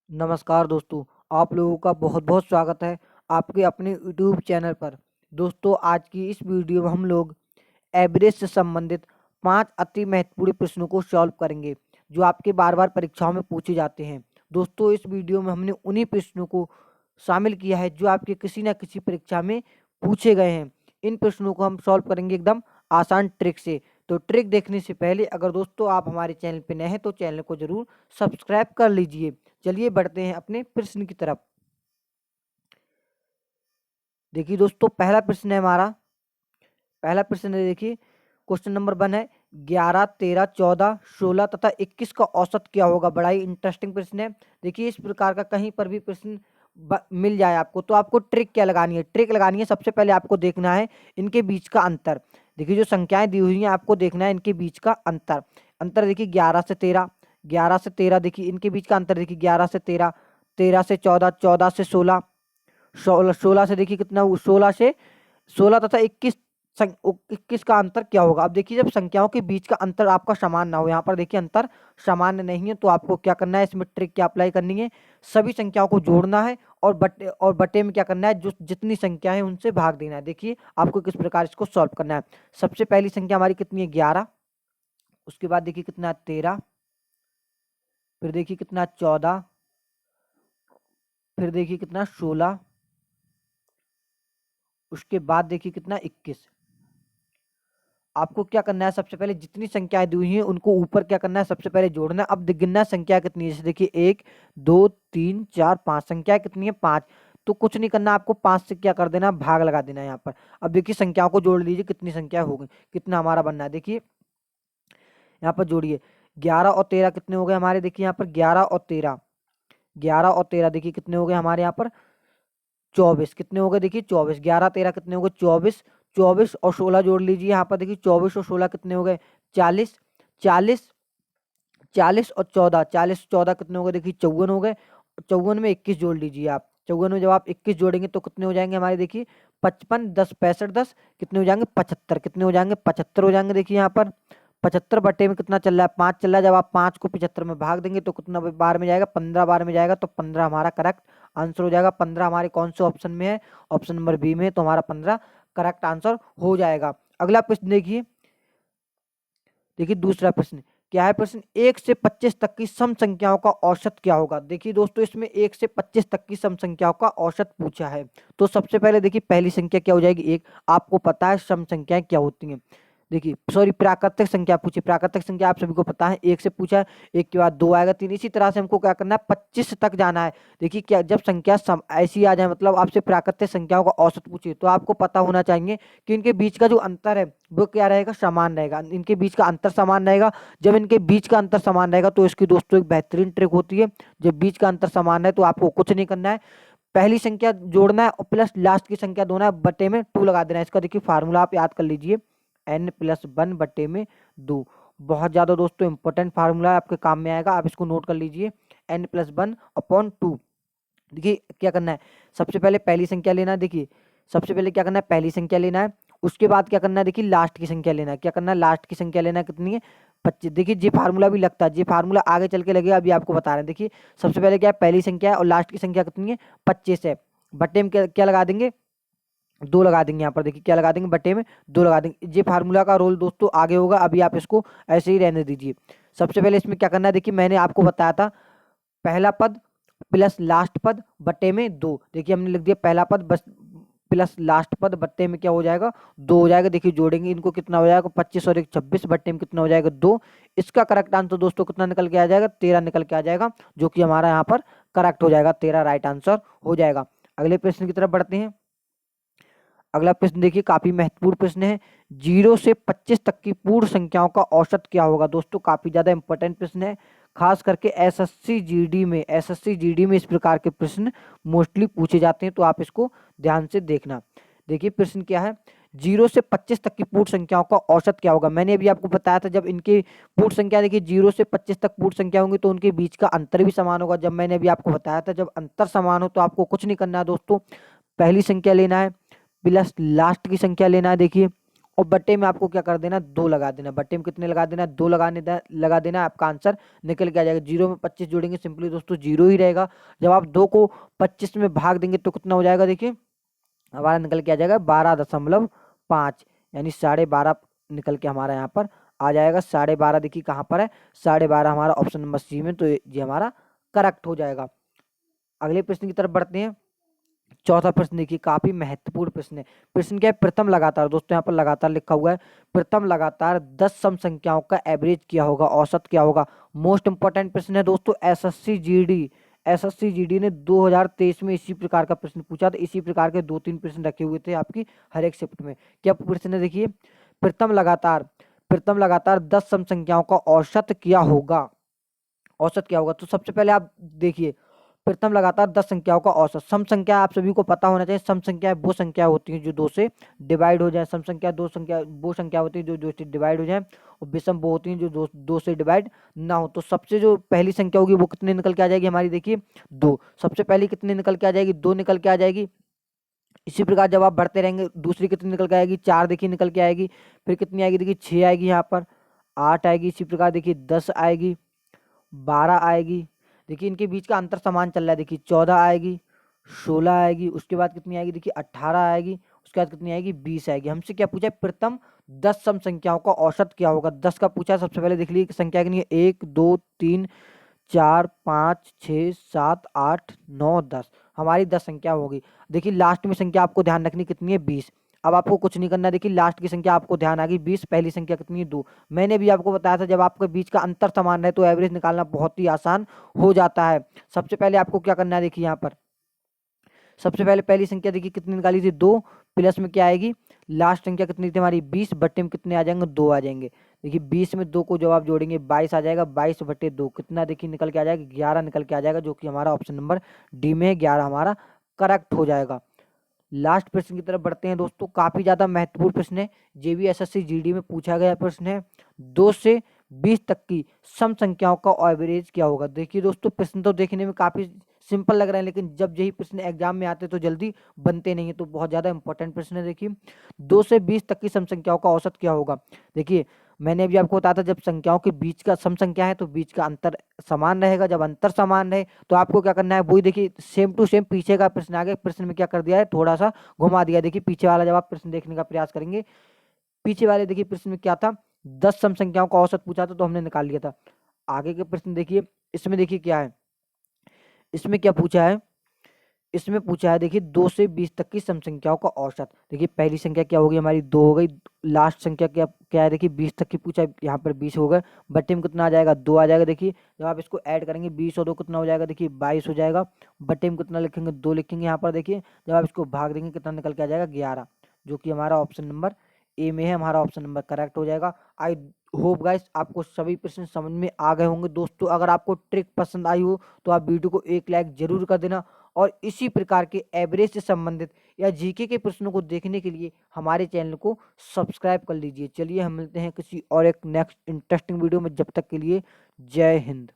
नमस्कार दोस्तों, आप लोगों का बहुत बहुत स्वागत है आपके अपने यूट्यूब चैनल पर। दोस्तों, आज की इस वीडियो में हम लोग एवरेज से संबंधित 5 अति महत्वपूर्ण प्रश्नों को सॉल्व करेंगे जो आपके बार बार परीक्षाओं में पूछे जाते हैं। दोस्तों, इस वीडियो में हमने उन्हीं प्रश्नों को शामिल किया है जो आपके किसी न किसी परीक्षा में पूछे गए हैं। इन प्रश्नों को हम सॉल्व करेंगे एकदम आसान ट्रिक से। तो ट्रिक देखने से पहले अगर दोस्तों आप हमारे चैनल पर नए हैं तो चैनल को जरूर सब्सक्राइब कर लीजिए। चलिए बढ़ते हैं अपने प्रश्न की तरफ। देखिए दोस्तों, पहला प्रश्न है हमारा। पहला प्रश्न है, देखिए क्वेश्चन नंबर 1 है 11, 13, 14, 16 तथा 21 का औसत क्या होगा। बड़ा ही इंटरेस्टिंग प्रश्न है। देखिए, इस प्रकार का कहीं पर भी प्रश्न मिल जाए आपको तो आपको ट्रिक क्या लगानी है। ट्रिक लगानी है, सबसे पहले आपको देखना है इनके बीच का अंतर। देखिए, जो संख्याएं दी हुई हैं आपको देखना है इनके बीच का अंतर। अंतर देखिए 11 से 13, 11 से 13, देखिए इनके बीच का अंतर देखिए 11 से 13, 13 से 14, 14 से 16, 16 से देखिए कितना 16 से 16 तथा 21, 21 का अंतर क्या होगा। अब देखिए, जब संख्याओं के बीच का अंतर आपका समान ना हो, यहाँ पर देखिए अंतर सामान्य नहीं है, तो आपको क्या करना है, इसमें ट्रिक क्या अप्लाई करनी है, सभी संख्याओं को जोड़ना है और बटे में क्या करना है, जो जितनी संख्या है उनसे भाग देना है। देखिए आपको किस प्रकार इसको सॉल्व करना है। सबसे पहली संख्या हमारी कितनी है 11, उसके बाद देखिए कितना 13, फिर देखिए कितना 14, फिर देखिए कितना 16, उसके बाद देखिए कितना 21। आपको क्या करना है, सबसे पहले जितनी संख्याएं दी हुई हैं उनको ऊपर क्या करना है, सबसे पहले जोड़ना है। अब गिनना है संख्या कितनी है। जैसे देखिए 1, 2, 3, 4, 5 संख्या कितनी है 5। तो कुछ नहीं करना, आपको 5 से क्या कर देना, भाग लगा देना है यहाँ पर। अब देखिए संख्याओं को जोड़ लीजिए, कितनी संख्या हो गई, कितना हमारा बनना है। देखिए यहाँ पर जोड़िए, 11 और 13 कितने हो गए हमारे। देखिए यहाँ पर 11 और 13, 11 और 13 देखिए कितने हो गए हमारे यहाँ पर 24। कितने हो गए देखिए 24, 11 13 कितने हो गए 24, 24 और 16 जोड़ लीजिए। यहाँ पर देखिए 24 और 16 कितने हो गए 40, 40, 40 और 14, 40 14 कितने हो गए देखिए 54 हो गए। 54 में 21 जोड़ लीजिए आप। 54 में जब आप 21 जोड़ेंगे तो कितने हो जाएंगे हमारे, देखिए 55, 10 65, 10 कितने हो जाएंगे 75, कितने हो जाएंगे 75 हो जाएंगे। देखिए यहाँ पर 75 बटे में कितना चल रहा है 5 चल रहा है। जब आप 5 को 75 में भाग देंगे तो कितना बार में जाएगा, 15 बार में जाएगा। तो 15 हमारा करेक्ट आंसर हो जाएगा। 15 हमारे कौन से ऑप्शन में है, ऑप्शन नंबर बी में, तो हमारा 15 करेक्ट आंसर हो जाएगा। अगला प्रश्न देखिए, देखिए दूसरा प्रश्न क्या है। प्रश्न 1 से 25 तक की सम संख्याओं का औसत क्या होगा। देखिए दोस्तों, इसमें 1 से 25 तक की सम संख्याओं का औसत पूछा है। तो सबसे पहले देखिए पहली संख्या क्या हो जाएगी 1। आपको पता है सम संख्याएं क्या होती हैं। देखिए सॉरी, प्राकृतिक संख्या पूछी। प्राकृतिक संख्या आप सभी को पता है, 1 से पूछा है, 1 के बाद 2 आएगा 3। इसी तरह से हमको क्या करना है 25 तक जाना है। देखिए क्या, जब संख्या ऐसी आ जाए, मतलब आपसे प्राकृतिक संख्याओं का औसत पूछिए, तो आपको पता होना चाहिए कि इनके बीच का जो अंतर है वो क्या रहेगा, समान रहेगा। इनके बीच का अंतर समान रहेगा। जब इनके बीच का अंतर समान रहेगा तो इसकी दोस्तों एक बेहतरीन ट्रिक होती है। जब बीच का अंतर समान है तो आपको कुछ नहीं करना है, पहली संख्या जोड़ना है और प्लस लास्ट की संख्या दोना है, बटे में 2 लगा देना है। इसका देखिए फार्मूला आप याद कर लीजिए, n+1 बटे में 2। बहुत ज्यादा दोस्तों इंपॉर्टेंट फार्मूला है, आपके काम में आएगा, आप इसको नोट कर लीजिए, n+1/2। देखिए क्या करना है, सबसे पहले पहली संख्या लेना है। देखिए सबसे पहले क्या करना है, पहली संख्या लेना है। उसके बाद क्या करना है, देखिए लास्ट की संख्या लेना है। क्या करना है, लास्ट की संख्या लेना है, कितनी है 25। देखिए ये फार्मूला भी लगता है, ये फार्मूला आगे चल के लगेगा, अभी आपको बता रहे हैं। देखिए सबसे पहले क्या है, पहली संख्या है और लास्ट की संख्या कितनी है 25 है। बटे में क्या लगा देंगे, 2 लगा देंगे। यहाँ पर देखिए क्या लगा देंगे, बटे में 2 लगा देंगे। ये फार्मूला का रोल दोस्तों आगे होगा, अभी आप इसको ऐसे ही रहने दीजिए। सबसे पहले इसमें क्या करना है, देखिए मैंने आपको बताया था पहला पद प्लस लास्ट पद बटे में 2। देखिए हमने लिख दिया पहला पद बस प्लस लास्ट पद बट्टे में क्या हो जाएगा 2 हो जाएगा। देखिए जोड़ेंगे इनको, कितना हो जाएगा 25 और 1 26, बट्टे में कितना हो जाएगा 2। इसका करेक्ट आंसर दोस्तों कितना निकल के आ जाएगा, 13 निकल के आ जाएगा, जो कि हमारा यहाँ पर करेक्ट हो जाएगा, 13 राइट आंसर हो जाएगा। अगले प्रश्न की तरफ बढ़ते हैं। अगला प्रश्न देखिए काफी महत्वपूर्ण प्रश्न है, 0 से 25 तक की पूर्ण संख्याओं का औसत क्या होगा। दोस्तों काफी ज्यादा इंपॉर्टेंट प्रश्न है, खास करके एसएससी जीडी में इस प्रकार के प्रश्न मोस्टली पूछे जाते हैं, तो आप इसको ध्यान से देखना। देखिए प्रश्न क्या है, 0 से 25 तक की पूर्ण संख्याओं का औसत क्या होगा। मैंने अभी आपको बताया था, जब इनके पूर्ण संख्या देखिए 0 से 25 तक पूर्ण संख्या होंगी तो उनके बीच का अंतर भी समान होगा। जब मैंने अभी आपको बताया था, जब अंतर समान हो तो आपको कुछ नहीं करना है दोस्तों, पहली संख्या लेना है प्लस लास्ट की संख्या लेना है। देखिए और बट्टे में आपको क्या कर देना, 2 लगा देना। बट्टे में कितने लगा देना, 2 लगा देना, आपका आंसर निकल के आ जाएगा। 0 में 25 जोड़ेंगे, सिंपली दोस्तों 0 ही रहेगा। जब आप 2 को 25 में भाग देंगे तो कितना हो जाएगा, देखिए हमारा निकल के आ जाएगा 12.5, यानी 12.5 निकल के हमारा यहाँ पर आ जाएगा। 12.5 देखिए कहाँ पर है, 12.5 हमारा ऑप्शन नंबर सी में, तो ये हमारा करेक्ट हो जाएगा। अगले प्रश्न की तरफ बढ़ते हैं। चौथा प्रश्न देखिए, काफी महत्वपूर्ण प्रश्न है। प्रश्न क्या है, प्रथम लगातार, दोस्तों यहाँ पर लगातार लिखा हुआ है, प्रथम लगातार 10 सम संख्याओं का एवरेज क्या होगा, औसत क्या होगा। मोस्ट इंपॉर्टेंट प्रश्न है दोस्तों। एसएससी जीडी ने 2023 में इसी प्रकार का प्रश्न पूछा था। इसी प्रकार के 2-3 प्रश्न रखे हुए थे आपकी हर एक शिफ्ट में। क्या प्रश्न है, देखिए प्रथम लगातार 10 सम संख्याओं का औसत क्या होगा, औसत क्या होगा। तो सबसे पहले आप देखिए, प्रथम लगातार 10 संख्याओं का औसत। सम संख्या आप सभी को पता होना चाहिए, सम संख्या वो संख्या होती है जो 2 से डिवाइड हो जाए। सम संख्या वो संख्या होती है जो 2 से डिवाइड हो जाए, और विषम वो होती है जो 2 से डिवाइड ना हो। तो सबसे जो पहली संख्या होगी वो कितने निकल के आ जाएगी हमारी, देखिए 2। सबसे पहली कितने निकल के आ जाएगी, 2 निकल के आ जाएगी। इसी प्रकार जब आप बढ़ते रहेंगे, दूसरी कितनी निकल के आएगी, 4 देखिए निकल के आएगी। फिर कितनी आएगी, देखिए 6 आएगी, यहाँ पर 8 आएगी। इसी प्रकार देखिए 10 आएगी, 12 आएगी। देखिए इनके बीच का अंतर समान चल रहा है, देखिए 14 आएगी, 16 आएगी। उसके बाद कितनी आएगी, देखिए 18 आएगी। उसके बाद कितनी आएगी, 20 आएगी। हमसे क्या पूछा है, प्रथम 10 सम संख्याओं का औसत क्या होगा। 10 का पूछा है। सबसे पहले देख लीजिए संख्या कितनी है, 1 2 3 4 5 6 7 8 9 10, हमारी 10 संख्या होगी। देखिए लास्ट में संख्या आपको ध्यान रखनी कितनी है, 20। अब आपको कुछ नहीं करना, देखिए लास्ट की संख्या आपको ध्यान आ गई 20, पहली संख्या कितनी है, 2। मैंने भी आपको बताया था जब आपके बीच का अंतर समान रहे तो एवरेज निकालना बहुत ही आसान हो जाता है। सबसे पहले आपको क्या करना है, देखिए यहाँ पर सबसे पहले पहली संख्या देखिए कितनी निकाली थी, 2, प्लस में क्या आएगी, लास्ट संख्या कितनी थी हमारी, 20, बट्टे में कितने आ जाएंगे, 2 आ जाएंगे। देखिए 20 में 2 को जब आप जोड़ेंगे 22 आ जाएगा, 22 बट्टे 2 कितना देखिए निकल के आ जाएगा, 11 निकल के आ जाएगा, जो कि हमारा ऑप्शन नंबर डी में है, 11 हमारा करेक्ट हो जाएगा। लास्ट प्रश्न की तरफ बढ़ते हैं दोस्तों, काफी ज्यादा महत्वपूर्ण प्रश्न है, जेबी एसएससी जीडी में पूछा गया प्रश्न है। 2 से 20 तक की सम संख्याओं का एवरेज क्या होगा। देखिए दोस्तों प्रश्न तो देखने में काफी सिंपल लग रहा है, लेकिन जब यही प्रश्न एग्जाम में आते तो जल्दी बनते नहीं है, तो बहुत ज्यादा इंपॉर्टेंट प्रश्न है। देखिए 2 से 20 तक की सम संख्याओं का औसत क्या होगा। देखिए मैंने अभी आपको बताया था, जब संख्याओं के बीच का सम संख्या है तो बीच का अंतर समान रहेगा। जब अंतर समान रहे तो आपको क्या करना है, वही देखिए सेम टू सेम पीछे का प्रश्न आ गया। प्रश्न में क्या कर दिया है, थोड़ा सा घुमा दिया। देखिए पीछे वाला जब आप प्रश्न देखने का प्रयास करेंगे, पीछे वाले देखिए प्रश्न में क्या था, 10 सम संख्याओं का औसत पूछा था तो हमने निकाल लिया था। आगे के प्रश्न देखिए, इसमें देखिए क्या है, इसमें क्या पूछा है, इसमें पूछा है देखिए 2 से 20 तक की सम संख्याओं का औसत। देखिए पहली संख्या क्या होगी हमारी, 2 हो गई। लास्ट संख्या क्या क्या है, देखिए 20 तक की पूछा है, यहाँ पर 20 हो गए। बट्टे में कितना आ जाएगा, 2 आ जाएगा। देखिए जब आप इसको ऐड करेंगे 20 और 2 कितना हो जाएगा, देखिए 22 हो जाएगा। बट्टे में कितना लिखेंगे, 2 लिखेंगे यहाँ पर। देखिए जब आप इसको भाग देंगे कितना निकल के आ जाएगा, 11, जो कि हमारा ऑप्शन नंबर ए में है, हमारा ऑप्शन नंबर करेक्ट हो जाएगा। आई होप गाइस आपको सभी प्रश्न समझ में आ गए होंगे। दोस्तों अगर आपको ट्रिक पसंद आई हो तो आप वीडियो को एक लाइक जरूर कर देना, और इसी प्रकार के एवरेज से संबंधित या जीके के प्रश्नों को देखने के लिए हमारे चैनल को सब्सक्राइब कर लीजिए। चलिए हम मिलते हैं किसी और एक नेक्स्ट इंटरेस्टिंग वीडियो में, जब तक के लिए जय हिंद।